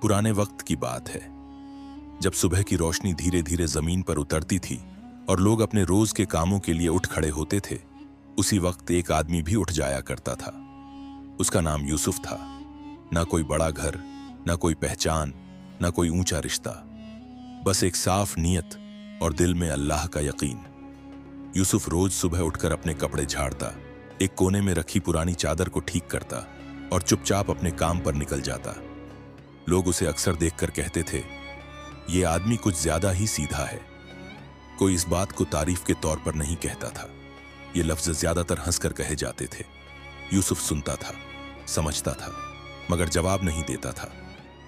पुराने वक्त की बात है, जब सुबह की रोशनी धीरे धीरे जमीन पर उतरती थी और लोग अपने रोज के कामों के लिए उठ खड़े होते थे। उसी वक्त एक आदमी भी उठ जाया करता था। उसका नाम यूसुफ था। ना कोई बड़ा घर, ना कोई पहचान, ना कोई ऊंचा रिश्ता, बस एक साफ नीयत और दिल में अल्लाह का यकीन। यूसुफ रोज सुबह उठकर अपने कपड़े झाड़ता, एक कोने में रखी पुरानी चादर को ठीक करता और चुपचाप अपने काम पर निकल जाता। लोग उसे अक्सर देखकर कहते थे, ये आदमी कुछ ज्यादा ही सीधा है। कोई इस बात को तारीफ के तौर पर नहीं कहता था, ये लफ्ज ज्यादातर हंसकर कहे जाते थे। यूसुफ सुनता था, समझता था, मगर जवाब नहीं देता था।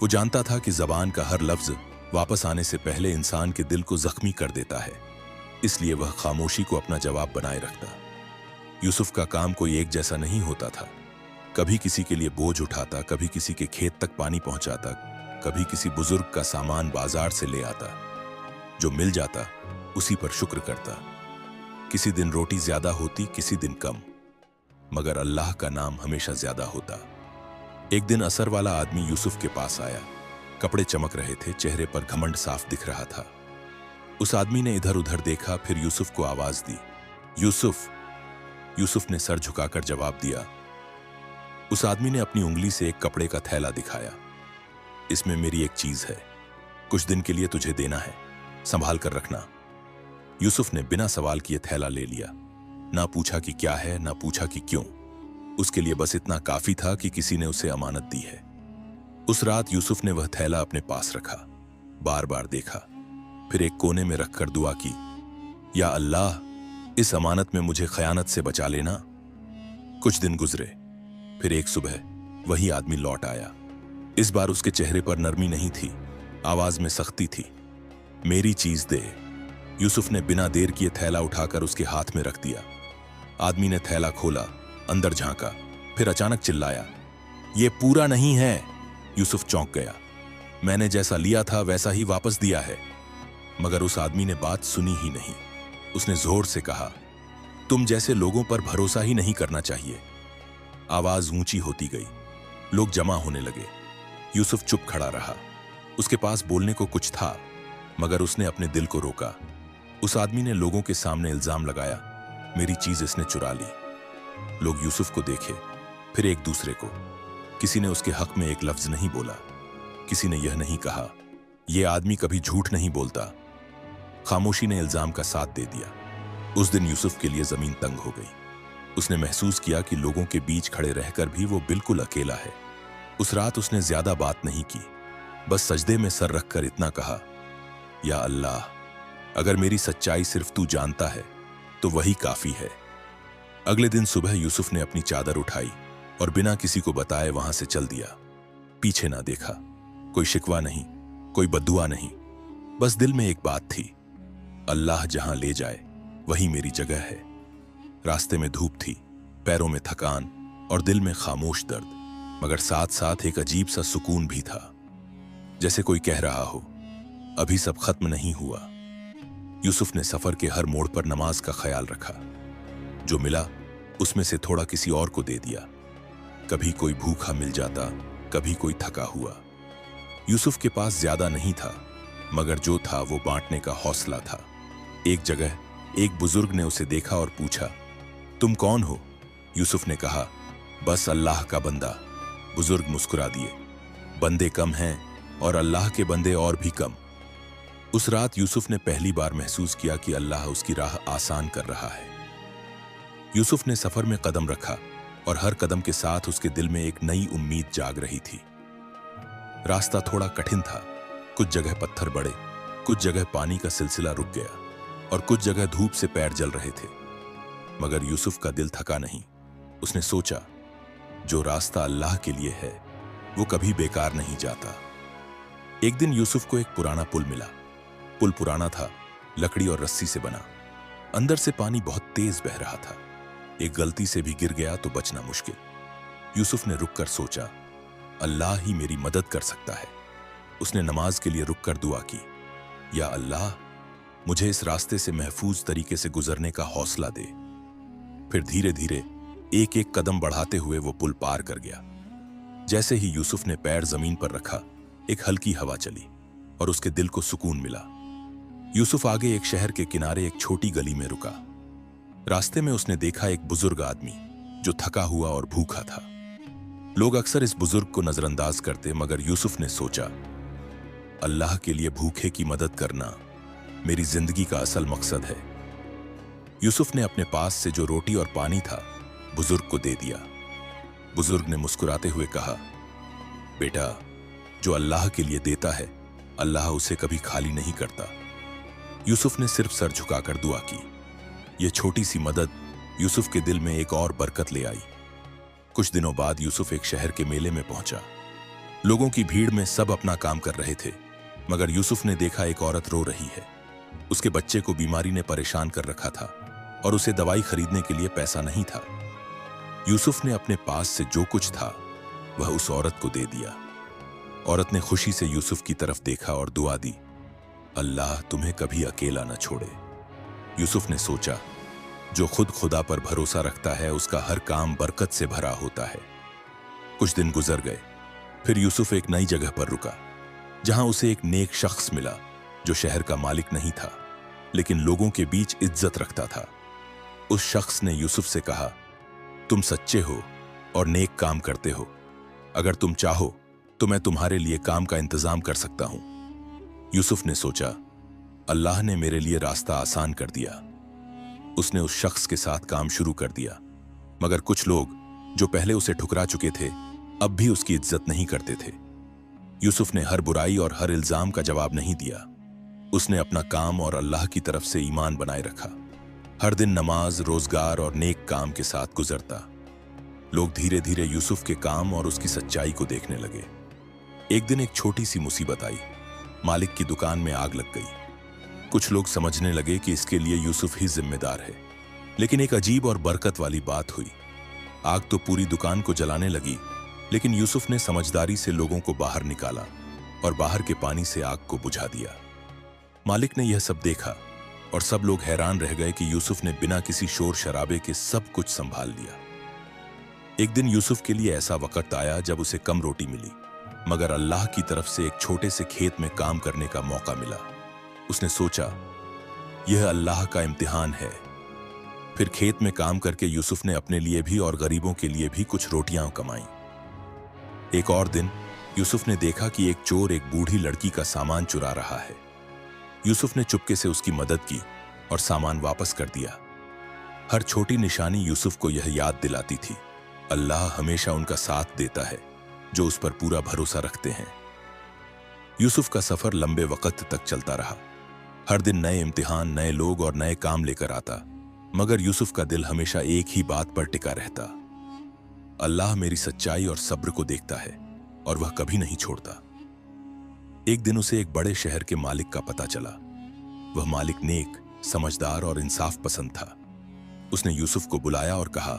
वो जानता था कि जबान का हर लफ्ज वापस आने से पहले इंसान के दिल को जख्मी कर देता है, इसलिए वह खामोशी को अपना जवाब बनाए रखता। यूसुफ का काम कोई एक जैसा नहीं होता था। कभी किसी के लिए बोझ उठाता, कभी किसी के खेत तक पानी पहुंचाता, कभी किसी बुजुर्ग का सामान बाजार से ले आता। जो मिल जाता उसी पर शुक्र करता। किसी दिन रोटी ज्यादा होती, किसी दिन कम, मगर अल्लाह का नाम हमेशा ज्यादा होता। एक दिन असर वाला आदमी यूसुफ के पास आया। कपड़े चमक रहे थे, चेहरे पर घमंड साफ दिख रहा था। उस आदमी ने इधर उधर देखा, फिर यूसुफ को आवाज दी, यूसुफ। यूसुफ ने सर झुकाकर जवाब दिया। उस आदमी ने अपनी उंगली से एक कपड़े का थैला दिखाया। इसमें मेरी एक चीज है, कुछ दिन के लिए तुझे देना है, संभाल कर रखना। यूसुफ ने बिना सवाल किए थैला ले लिया। ना पूछा कि क्या है, ना पूछा कि क्यों। उसके लिए बस इतना काफी था कि किसी ने उसे अमानत दी है। उस रात यूसुफ ने वह थैला अपने पास रखा, बार बार देखा, फिर एक कोने में रखकर दुआ की, या अल्लाह, इस अमानत में मुझे खयानत से बचा लेना। कुछ दिन गुजरे, फिर एक सुबह वही आदमी लौट आया। इस बार उसके चेहरे पर नरमी नहीं थी, आवाज में सख्ती थी। मेरी चीज दे। यूसुफ ने बिना देर किए थैला उठाकर उसके हाथ में रख दिया। आदमी ने थैला खोला, अंदर झांका, फिर अचानक चिल्लाया, ये पूरा नहीं है। यूसुफ चौंक गया। मैंने जैसा लिया था वैसा ही वापस दिया है। मगर उस आदमी ने बात सुनी ही नहीं। उसने जोर से कहा, तुम जैसे लोगों पर भरोसा ही नहीं करना चाहिए। आवाज ऊंची होती गई, लोग जमा होने लगे। यूसुफ चुप खड़ा रहा। उसके पास बोलने को कुछ था, मगर उसने अपने दिल को रोका। उस आदमी ने लोगों के सामने इल्जाम लगाया, मेरी चीज इसने चुरा ली। लोग यूसुफ को देखे, फिर एक दूसरे को। किसी ने उसके हक में एक लफ्ज नहीं बोला। किसी ने यह नहीं कहा, यह आदमी कभी झूठ नहीं बोलता। खामोशी ने इल्जाम का साथ दे दिया। उस दिन यूसुफ के लिए जमीन तंग हो गई। उसने महसूस किया कि लोगों के बीच खड़े रहकर भी वो बिल्कुल अकेला है। उस रात उसने ज्यादा बात नहीं की, बस सजदे में सर रखकर इतना कहा, या अल्लाह, अगर मेरी सच्चाई सिर्फ तू जानता है तो वही काफी है। अगले दिन सुबह यूसुफ ने अपनी चादर उठाई और बिना किसी को बताए वहां से चल दिया। पीछे ना देखा, कोई शिकवा नहीं, कोई बद्दुआ नहीं, बस दिल में एक बात थी, अल्लाह जहां ले जाए वही मेरी जगह है। रास्ते में धूप थी, पैरों में थकान और दिल में खामोश दर्द, मगर साथ साथ एक अजीब सा सुकून भी था, जैसे कोई कह रहा हो, अभी सब खत्म नहीं हुआ। यूसुफ ने सफर के हर मोड़ पर नमाज का ख्याल रखा। जो मिला उसमें से थोड़ा किसी और को दे दिया। कभी कोई भूखा मिल जाता, कभी कोई थका हुआ। यूसुफ के पास ज्यादा नहीं था, मगर जो था वो बांटने का हौसला था। एक जगह एक बुजुर्ग ने उसे देखा और पूछा, तुम कौन हो? यूसुफ ने कहा, बस अल्लाह का बंदा। बुजुर्ग मुस्कुरा दिए, बंदे कम हैं और अल्लाह के बंदे और भी कम। उस रात यूसुफ ने पहली बार महसूस किया कि अल्लाह उसकी राह आसान कर रहा है। यूसुफ ने सफर में कदम रखा और हर कदम के साथ उसके दिल में एक नई उम्मीद जाग रही थी। रास्ता थोड़ा कठिन था, कुछ जगह पत्थर बड़े, कुछ जगह पानी का सिलसिला रुक गया और कुछ जगह धूप से पैर जल रहे थे, मगर यूसुफ का दिल थका नहीं। उसने सोचा, जो रास्ता अल्लाह के लिए है वो कभी बेकार नहीं जाता। एक दिन यूसुफ को एक पुराना पुल मिला। पुल पुराना था, लकड़ी और रस्सी से बना। अंदर से पानी बहुत तेज बह रहा था। एक गलती से भी गिर गया तो बचना मुश्किल। यूसुफ ने रुककर सोचा, अल्लाह ही मेरी मदद कर सकता है। उसने नमाज के लिए रुककर दुआ की, या अल्लाह, मुझे इस रास्ते से महफूज तरीके से गुजरने का हौसला दे। फिर धीरे धीरे एक एक कदम बढ़ाते हुए वो पुल पार कर गया। जैसे ही यूसुफ ने पैर जमीन पर रखा, एक हल्की हवा चली और उसके दिल को सुकून मिला। यूसुफ आगे एक शहर के किनारे एक छोटी गली में रुका। रास्ते में उसने देखा एक बुजुर्ग आदमी जो थका हुआ और भूखा था। लोग अक्सर इस बुजुर्ग को नजरअंदाज करते, मगर यूसुफ ने सोचा, अल्लाह के लिए भूखे की मदद करना मेरी जिंदगी का असल मकसद है। यूसुफ ने अपने पास से जो रोटी और पानी था बुजुर्ग को दे दिया। बुजुर्ग ने मुस्कुराते हुए कहा, बेटा, जो अल्लाह के लिए देता है अल्लाह उसे कभी खाली नहीं करता। यूसुफ ने सिर्फ सर झुकाकर दुआ की। यह छोटी सी मदद यूसुफ के दिल में एक और बरकत ले आई। कुछ दिनों बाद यूसुफ एक शहर के मेले में पहुंचा। लोगों की भीड़ में सब अपना काम कर रहे थे, मगर यूसुफ ने देखा एक औरत रो रही है। उसके बच्चे को बीमारी ने परेशान कर रखा था और उसे दवाई खरीदने के लिए पैसा नहीं था। यूसुफ ने अपने पास से जो कुछ था वह उस औरत को दे दिया। औरत ने खुशी से यूसुफ की तरफ देखा और दुआ दी, अल्लाह तुम्हें कभी अकेला न छोड़े। यूसुफ ने सोचा, जो खुद खुदा पर भरोसा रखता है उसका हर काम बरकत से भरा होता है। कुछ दिन गुजर गए। फिर यूसुफ एक नई जगह पर रुका, जहां उसे एक नेक शख्स मिला जो शहर का मालिक नहीं था, लेकिन लोगों के बीच इज्जत रखता था। उस शख्स ने यूसुफ से कहा, तुम सच्चे हो और नेक काम करते हो। अगर तुम चाहो तो मैं तुम्हारे लिए काम का इंतजाम कर सकता हूं। यूसुफ ने सोचा, अल्लाह ने मेरे लिए रास्ता आसान कर दिया। उसने उस शख्स के साथ काम शुरू कर दिया, मगर कुछ लोग जो पहले उसे ठुकरा चुके थे अब भी उसकी इज्जत नहीं करते थे। यूसुफ ने हर बुराई और हर इल्जाम का जवाब नहीं दिया। उसने अपना काम और अल्लाह की तरफ से ईमान बनाए रखा। हर दिन नमाज, रोजगार और नेक काम के साथ गुजरता। लोग धीरे धीरे यूसुफ के काम और उसकी सच्चाई को देखने लगे। एक दिन एक छोटी सी मुसीबत आई। मालिक की दुकान में आग लग गई। कुछ लोग समझने लगे कि इसके लिए यूसुफ ही जिम्मेदार है, लेकिन एक अजीब और बरकत वाली बात हुई। आग तो पूरी दुकान को जलाने लगी, लेकिन यूसुफ ने समझदारी से लोगों को बाहर निकाला और बाहर के पानी से आग को बुझा दिया। मालिक ने यह सब देखा और सब लोग हैरान रह गए कि यूसुफ ने बिना किसी शोर शराबे के सब कुछ संभाल लिया। एक दिन यूसुफ के लिए ऐसा वक्त आया जब उसे कम रोटी मिली, मगर अल्लाह की तरफ से एक छोटे से खेत में काम करने का मौका मिला। उसने सोचा, यह अल्लाह का इम्तिहान है। फिर खेत में काम करके यूसुफ ने अपने लिए भी और गरीबों के लिए भी कुछ रोटियां कमाई। एक और दिन यूसुफ ने देखा कि एक चोर एक बूढ़ी लड़की का सामान चुरा रहा है। यूसुफ ने चुपके से उसकी मदद की और सामान वापस कर दिया। हर छोटी निशानी यूसुफ को यह याद दिलाती थी, अल्लाह हमेशा उनका साथ देता है जो उस पर पूरा भरोसा रखते हैं। यूसुफ का सफर लंबे वक्त तक चलता रहा। हर दिन नए इम्तिहान, नए लोग और नए काम लेकर आता, मगर यूसुफ का दिल हमेशा एक ही बात पर टिका रहता, अल्लाह मेरी सच्चाई और सब्र को देखता है और वह कभी नहीं छोड़ता। एक दिन उसे एक बड़े शहर के मालिक का पता चला। वह मालिक नेक, समझदार और इंसाफ पसंद था। उसने यूसुफ को बुलाया और कहा,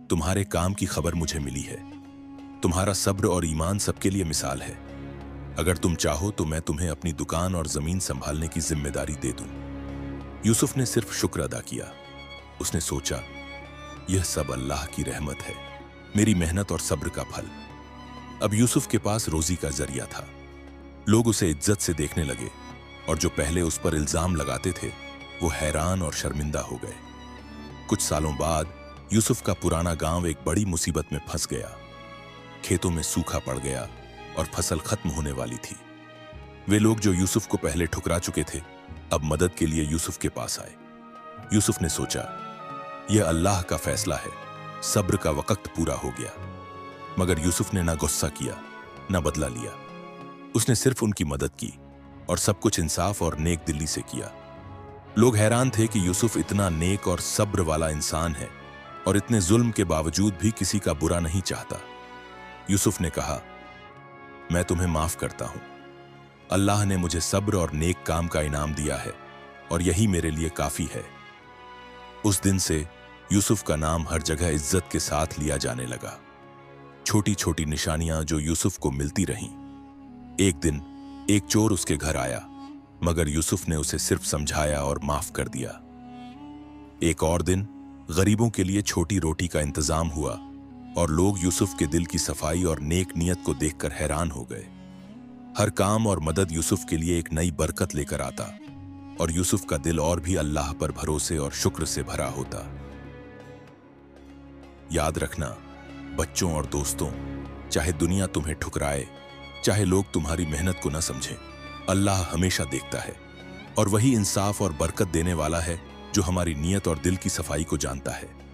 तुम्हारे काम की खबर मुझे मिली है। तुम्हारा सब्र और ईमान सबके लिए मिसाल है। अगर तुम चाहो तो मैं तुम्हें अपनी दुकान और जमीन संभालने की जिम्मेदारी दे दूं। यूसुफ ने सिर्फ शुक्र अदा किया। उसने सोचा, यह सब अल्लाह की रहमत है, मेरी मेहनत और सब्र का फल। अब यूसुफ के पास रोजी का जरिया था। लोग उसे इज्जत से देखने लगे और जो पहले उस पर इल्जाम लगाते थे वो हैरान और शर्मिंदा हो गए। कुछ सालों बाद यूसुफ का पुराना गांव एक बड़ी मुसीबत में फंस गया। खेतों में सूखा पड़ गया और फसल खत्म होने वाली थी। वे लोग जो यूसुफ को पहले ठुकरा चुके थे अब मदद के लिए यूसुफ के पास आए। यूसुफ ने सोचा, यह अल्लाह का फैसला है, सब्र का वक्त पूरा हो गया। मगर यूसुफ ने ना गुस्सा किया ना बदला लिया। उसने सिर्फ उनकी मदद की और सब कुछ इंसाफ और नेक दिली से किया। लोग हैरान थे कि यूसुफ इतना नेक और सब्र वाला इंसान है और इतने जुल्म के बावजूद भी किसी का बुरा नहीं चाहता। यूसुफ ने कहा, मैं तुम्हें माफ करता हूं। अल्लाह ने मुझे सब्र और नेक काम का इनाम दिया है और यही मेरे लिए काफी है। उस दिन से यूसुफ का नाम हर जगह इज्जत के साथ लिया जाने लगा। छोटी छोटी निशानियां जो यूसुफ को मिलती रहीं। एक दिन एक चोर उसके घर आया, मगर यूसुफ ने उसे सिर्फ समझाया और माफ कर दिया। एक और दिन गरीबों के लिए छोटी रोटी का इंतजाम हुआ और लोग यूसुफ के दिल की सफाई और नेक नियत को देखकर हैरान हो गए। हर काम और मदद यूसुफ के लिए एक नई बरकत लेकर आता और यूसुफ का दिल और भी अल्लाह पर भरोसे और शुक्र से भरा होता। याद रखना बच्चों और दोस्तों, चाहे दुनिया तुम्हें ठुकराए, चाहे लोग तुम्हारी मेहनत को न समझें, अल्लाह हमेशा देखता है और वही इंसाफ और बरकत देने वाला है जो हमारी नीयत और दिल की सफाई को जानता है।